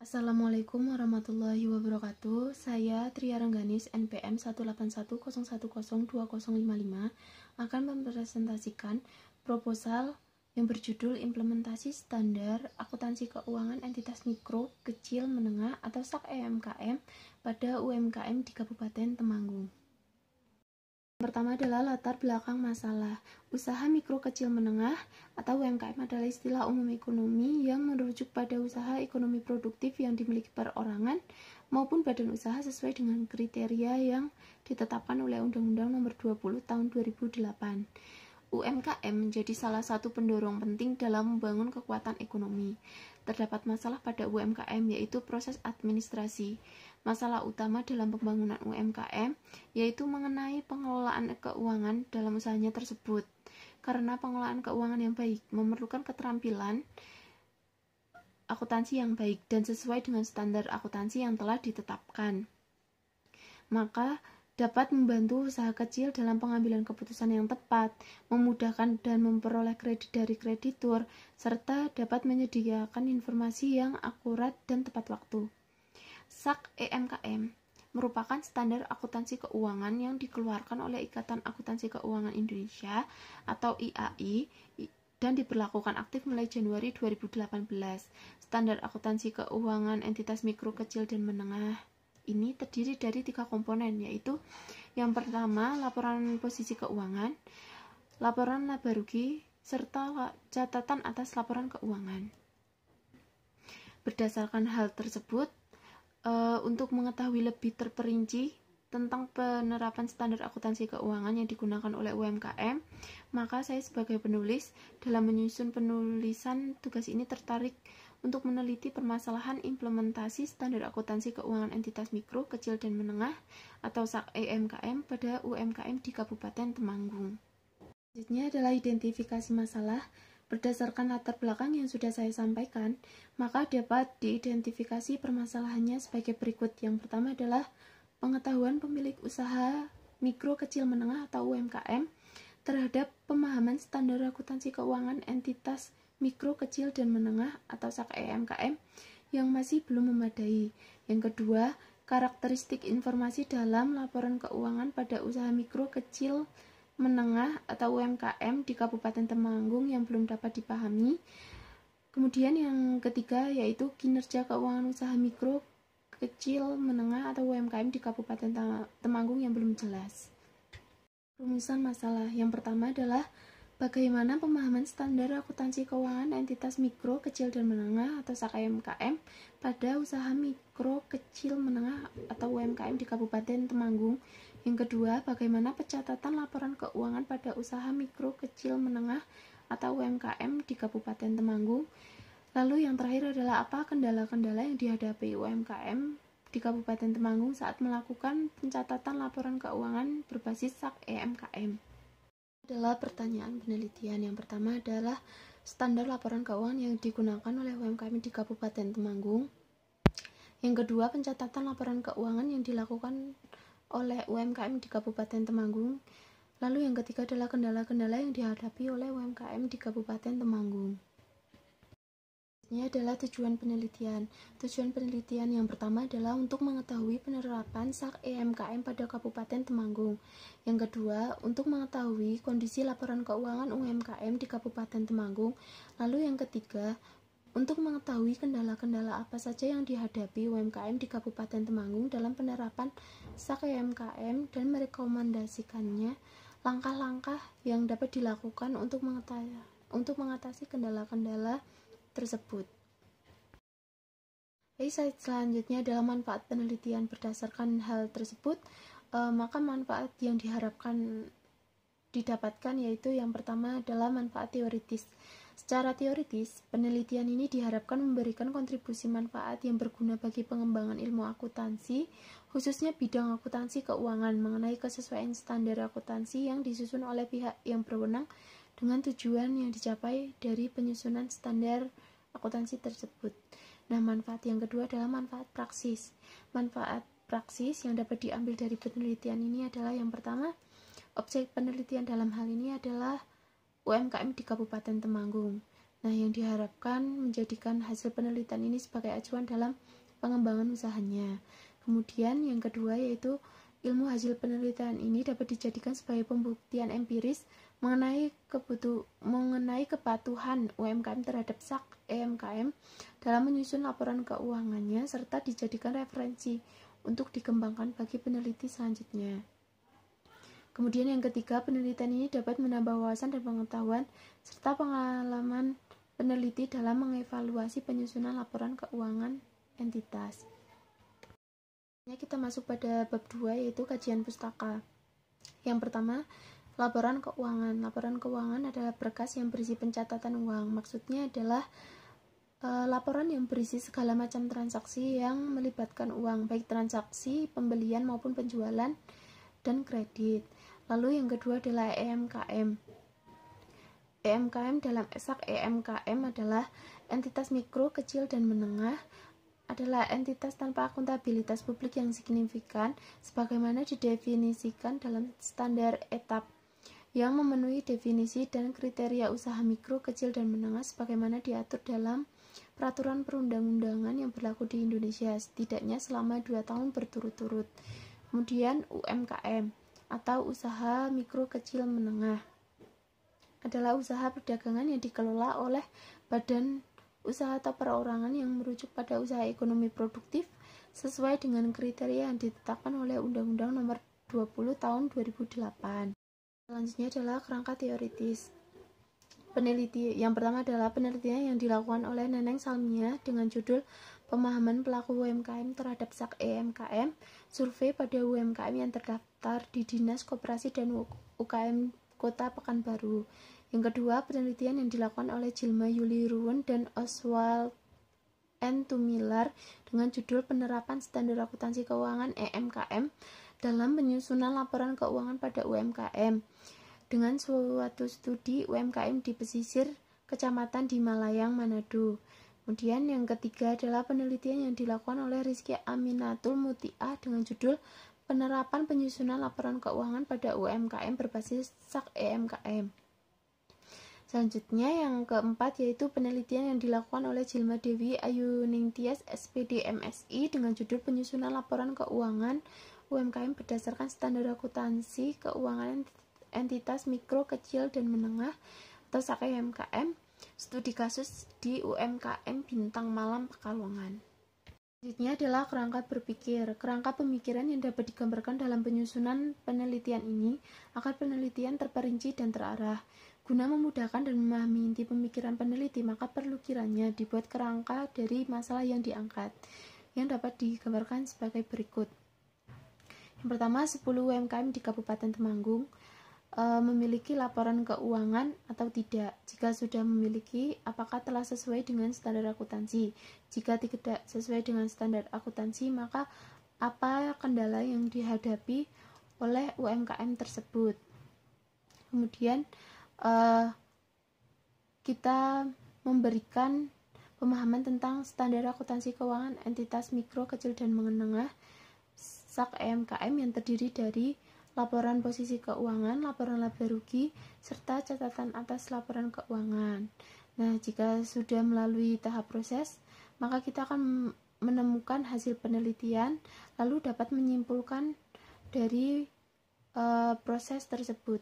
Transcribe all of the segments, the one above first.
Assalamualaikum warahmatullahi wabarakatuh. Saya Tria Rengganis NPM 18101020055 akan mempresentasikan proposal yang berjudul Implementasi Standar Akuntansi Keuangan Entitas Mikro, Kecil, Menengah atau SAK EMKM pada UMKM di Kabupaten Temanggung. Pertama adalah latar belakang masalah. Usaha mikro kecil menengah atau UMKM adalah istilah umum ekonomi yang merujuk pada usaha ekonomi produktif yang dimiliki perorangan maupun badan usaha sesuai dengan kriteria yang ditetapkan oleh Undang-Undang Nomor 20 Tahun 2008. UMKM menjadi salah satu pendorong penting dalam membangun kekuatan ekonomi. Terdapat masalah pada UMKM yaitu proses administrasi. Masalah utama dalam pembangunan UMKM yaitu mengenai pengelolaan keuangan dalam usahanya tersebut. Karena pengelolaan keuangan yang baik memerlukan keterampilan akuntansi yang baik dan sesuai dengan standar akuntansi yang telah ditetapkan, maka dapat membantu usaha kecil dalam pengambilan keputusan yang tepat, memudahkan dan memperoleh kredit dari kreditur, serta dapat menyediakan informasi yang akurat dan tepat waktu. SAK EMKM merupakan standar akuntansi keuangan yang dikeluarkan oleh Ikatan Akuntansi Keuangan Indonesia atau IAI dan diberlakukan aktif mulai Januari 2018. Standar akuntansi keuangan entitas mikro, kecil, dan menengah ini terdiri dari 3 komponen, yaitu yang pertama laporan posisi keuangan, laporan laba rugi, serta catatan atas laporan keuangan. Berdasarkan hal tersebut, untuk mengetahui lebih terperinci tentang penerapan standar akuntansi keuangan yang digunakan oleh UMKM, maka saya sebagai penulis dalam menyusun penulisan tugas ini tertarik untuk meneliti permasalahan implementasi standar akuntansi keuangan entitas mikro, kecil, dan menengah atau SAK EMKM pada UMKM di Kabupaten Temanggung. Selanjutnya adalah identifikasi masalah. Berdasarkan latar belakang yang sudah saya sampaikan, maka dapat diidentifikasi permasalahannya sebagai berikut. Yang pertama adalah pengetahuan pemilik usaha mikro, kecil, menengah atau UMKM terhadap pemahaman standar akuntansi keuangan entitas mikro, kecil, dan menengah atau SAK EMKM yang masih belum memadai. Yang kedua, karakteristik informasi dalam laporan keuangan pada usaha mikro, kecil, menengah atau UMKM di Kabupaten Temanggung yang belum dapat dipahami. Kemudian yang ketiga yaitu kinerja keuangan usaha mikro, kecil, menengah atau UMKM di Kabupaten Temanggung yang belum jelas. Rumusan masalah yang pertama adalah bagaimana pemahaman standar akuntansi keuangan entitas mikro, kecil, dan menengah atau SAK EMKM pada usaha mikro, kecil, menengah atau UMKM di Kabupaten Temanggung. Yang kedua, bagaimana pencatatan laporan keuangan pada usaha mikro, kecil, menengah atau UMKM di Kabupaten Temanggung. Lalu yang terakhir adalah apa kendala-kendala yang dihadapi UMKM di Kabupaten Temanggung saat melakukan pencatatan laporan keuangan berbasis SAK EMKM. Adalah pertanyaan penelitian. Yang pertama adalah standar laporan keuangan yang digunakan oleh UMKM di Kabupaten Temanggung. Yang kedua, pencatatan laporan keuangan yang dilakukan oleh UMKM di Kabupaten Temanggung. Lalu yang ketiga adalah kendala-kendala yang dihadapi oleh UMKM di Kabupaten Temanggung. Ini adalah tujuan penelitian. Tujuan penelitian yang pertama adalah untuk mengetahui penerapan SAK EMKM pada Kabupaten Temanggung. Yang kedua, untuk mengetahui kondisi laporan keuangan UMKM di Kabupaten Temanggung. Lalu yang ketiga, untuk mengetahui kendala-kendala apa saja yang dihadapi UMKM di Kabupaten Temanggung dalam penerapan SAK EMKM dan merekomendasikannya langkah-langkah yang dapat dilakukan untuk mengatasi kendala-kendala tersebut. Slide selanjutnya adalah manfaat penelitian. Berdasarkan hal tersebut, maka manfaat yang diharapkan didapatkan yaitu yang pertama adalah manfaat teoritis. Secara teoritis, penelitian ini diharapkan memberikan kontribusi manfaat yang berguna bagi pengembangan ilmu akuntansi, khususnya bidang akuntansi keuangan mengenai kesesuaian standar akuntansi yang disusun oleh pihak yang berwenang dengan tujuan yang dicapai dari penyusunan standar akuntansi tersebut. Nah, manfaat yang kedua adalah manfaat praksis. Manfaat praksis yang dapat diambil dari penelitian ini adalah yang pertama, objek penelitian dalam hal ini adalah UMKM di Kabupaten Temanggung. Nah, yang diharapkan menjadikan hasil penelitian ini sebagai acuan dalam pengembangan usahanya. Kemudian yang kedua yaitu ilmu hasil penelitian ini dapat dijadikan sebagai pembuktian empiris mengenai kepatuhan UMKM terhadap SAK EMKM dalam menyusun laporan keuangannya serta dijadikan referensi untuk dikembangkan bagi peneliti selanjutnya. Kemudian yang ketiga, penelitian ini dapat menambah wawasan dan pengetahuan serta pengalaman peneliti dalam mengevaluasi penyusunan laporan keuangan entitas. Kita masuk pada bab 2 yaitu kajian pustaka. Yang pertama, laporan keuangan. Laporan keuangan adalah berkas yang berisi pencatatan uang. Maksudnya adalah laporan yang berisi segala macam transaksi yang melibatkan uang, baik transaksi pembelian maupun penjualan dan kredit. Lalu yang kedua adalah EMKM. EMKM dalam SAK EMKM adalah entitas mikro, kecil, dan menengah, adalah entitas tanpa akuntabilitas publik yang signifikan sebagaimana didefinisikan dalam standar etap yang memenuhi definisi dan kriteria usaha mikro, kecil, dan menengah sebagaimana diatur dalam peraturan perundang-undangan yang berlaku di Indonesia setidaknya selama 2 tahun berturut-turut. Kemudian UMKM atau usaha mikro, kecil, menengah adalah usaha perdagangan yang dikelola oleh badan usaha atau perorangan yang merujuk pada usaha ekonomi produktif sesuai dengan kriteria yang ditetapkan oleh Undang-Undang Nomor 20 Tahun 2008. Selanjutnya adalah kerangka teoritis. Yang pertama adalah penelitian yang dilakukan oleh Neneng Salmia dengan judul Pemahaman Pelaku UMKM terhadap SAK EMKM, survei pada UMKM yang terdaftar di Dinas Koperasi dan UKM Kota Pekanbaru. Yang kedua, penelitian yang dilakukan oleh Jilma Yuli Ruwen dan Oswald N. Tumilar dengan judul Penerapan Standar Akuntansi Keuangan EMKM dalam penyusunan laporan keuangan pada UMKM dengan suatu studi UMKM di pesisir Kecamatan di Malayang, Manado. Kemudian yang ketiga adalah penelitian yang dilakukan oleh Rizky Aminatul Mutiah dengan judul Penerapan Penyusunan Laporan Keuangan pada UMKM berbasis SAK EMKM. Selanjutnya yang keempat yaitu penelitian yang dilakukan oleh Jilma Dewi Ayuningtyas SPD MSI dengan judul Penyusunan Laporan Keuangan UMKM berdasarkan standar akuntansi keuangan entitas mikro, kecil, dan menengah atau SAK EMKM, studi kasus di UMKM Bintang Malam, Pekalongan. Selanjutnya adalah kerangka berpikir. Kerangka pemikiran yang dapat digambarkan dalam penyusunan penelitian ini agar penelitian terperinci dan terarah. Guna memudahkan dan memahami inti pemikiran peneliti, maka perlu kiranya dibuat kerangka dari masalah yang diangkat, yang dapat digambarkan sebagai berikut. Yang pertama, 10 UMKM di Kabupaten Temanggung memiliki laporan keuangan atau tidak. Jika sudah memiliki, apakah telah sesuai dengan standar akuntansi? Jika tidak sesuai dengan standar akuntansi, maka apa kendala yang dihadapi oleh UMKM tersebut? Kemudian kita memberikan pemahaman tentang standar akuntansi keuangan entitas mikro, kecil, dan menengah SAK EMKM yang terdiri dari laporan posisi keuangan, laporan laba rugi, serta catatan atas laporan keuangan. Nah, jika sudah melalui tahap proses, maka kita akan menemukan hasil penelitian, lalu dapat menyimpulkan dari proses tersebut.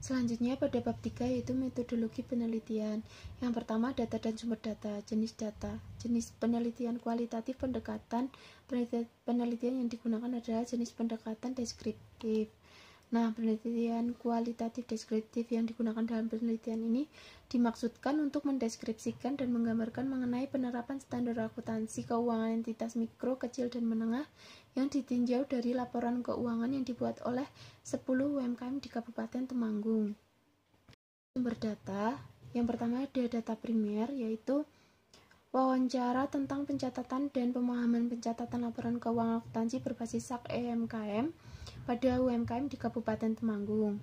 Selanjutnya pada bab 3 yaitu metodologi penelitian. Yang pertama, data dan sumber data. Jenis data. Jenis penelitian kualitatif pendekatan. Penelitian yang digunakan adalah jenis pendekatan deskriptif. Nah, penelitian kualitatif deskriptif yang digunakan dalam penelitian ini dimaksudkan untuk mendeskripsikan dan menggambarkan mengenai penerapan standar akuntansi keuangan entitas mikro, kecil, dan menengah yang ditinjau dari laporan keuangan yang dibuat oleh 10 UMKM di Kabupaten Temanggung. Sumber data, yang pertama ada data primer, yaitu wawancara tentang pencatatan dan pemahaman pencatatan laporan keuangan akuntansi berbasis SAK EMKM pada UMKM di Kabupaten Temanggung.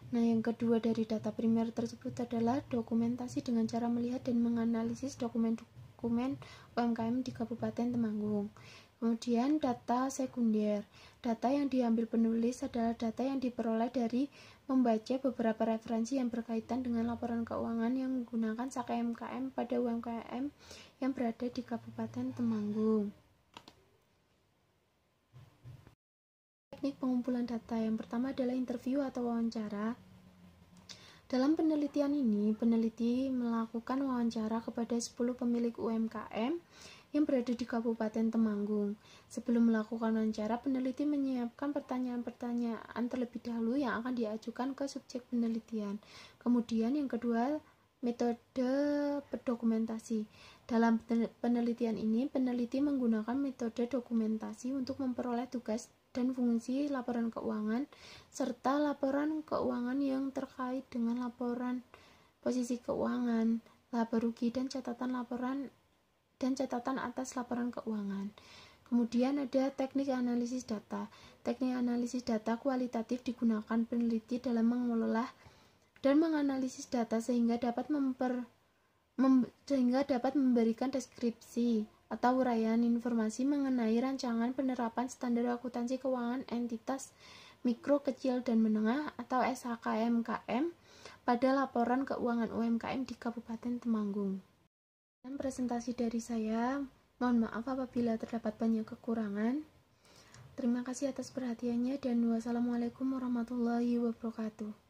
Nah, yang kedua dari data primer tersebut adalah dokumentasi dengan cara melihat dan menganalisis dokumen dokumen UMKM di Kabupaten Temanggung. Kemudian data sekunder. Data yang diambil penulis adalah data yang diperoleh dari membaca beberapa referensi yang berkaitan dengan laporan keuangan yang menggunakan SKMKM pada UMKM yang berada di Kabupaten Temanggung. Teknik pengumpulan data yang pertama adalah interview atau wawancara. Dalam penelitian ini, peneliti melakukan wawancara kepada 10 pemilik UMKM yang berada di Kabupaten Temanggung. Sebelum melakukan wawancara, peneliti menyiapkan pertanyaan-pertanyaan terlebih dahulu yang akan diajukan ke subjek penelitian. Kemudian yang kedua, metode dokumentasi. Dalam penelitian ini, peneliti menggunakan metode dokumentasi untuk memperoleh tugas dan fungsi laporan keuangan serta laporan keuangan yang terkait dengan laporan posisi keuangan, laba rugi dan catatan atas laporan keuangan. Kemudian ada teknik analisis data. Teknik analisis data kualitatif digunakan peneliti dalam mengolah dan menganalisis data sehingga dapat memberikan deskripsi atau uraian informasi mengenai rancangan penerapan standar akuntansi keuangan entitas mikro, kecil, dan menengah atau SKMKM pada laporan keuangan UMKM di Kabupaten Temanggung. Dan presentasi dari saya, mohon maaf apabila terdapat banyak kekurangan. Terima kasih atas perhatiannya dan wassalamualaikum warahmatullahi wabarakatuh.